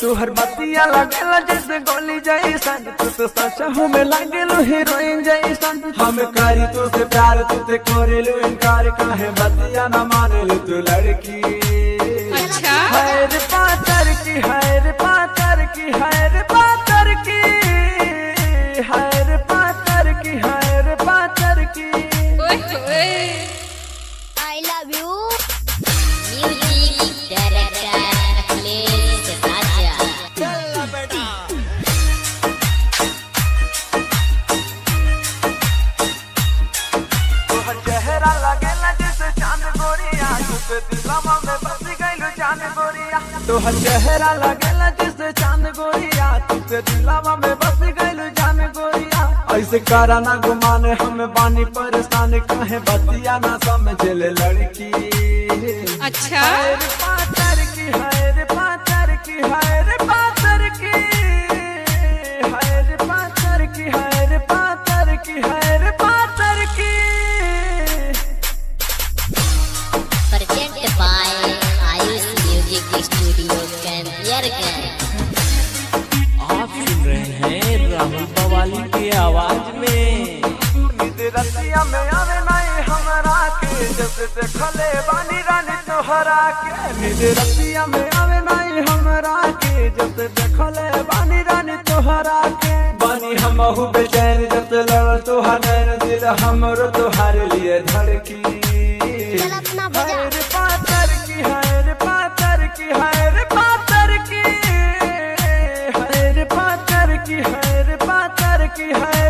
तू हर बतिया लगेला जैसे गोली जैसन, तू तो सच में लागेलो हीरोइन जैसन। हम करी तुझसे प्यार तुझसे करेलू इनकार, काहे बतिया न मानेलू तू लड़की। अच्छा हैर पातर की, हैर पातर की, हैर पातर की, हैर पातर की, हैर पातर की। I love you. Music director Akhilesh Raja. तोहर चेहरा लगेला जैसे चांद गोरिया, तुझे दिलवा में बस गइलू जान गोरिया। तोहर चेहरा लगेला जैसे चांद गोरिया, तुझे दिलवा में बस गइलू जान गोरिया। ऐसे करा ना गुमाने हम बानी परेशान, काहे बतिया ना समझले लड़की। अच्छा हैर पातर की, हैर पातर की, हैर पातर की, हैर पातर की, हैर पातर की, हैर पातर की। Presented by Ayush Music Studio Campiargan. आप सुन रहे हैं राहुल बवाली की आवाज में। नींद रतिया में आवे नहीं हमरा के, जब देखले बानी रानी तोहरा के। नींद रतिया में आवे नहीं हमरा के, जब देखले बानी रानी तोहरा के। बानी हमहु बेचैन जब से लड़ तोहार नैन, दिल हमरो तोहार लिए धड़की। चल अपना बजा। हैर पातर की, हैर पातर की, हैर पातर की, हैर पातर की, हैर पातर की, हैर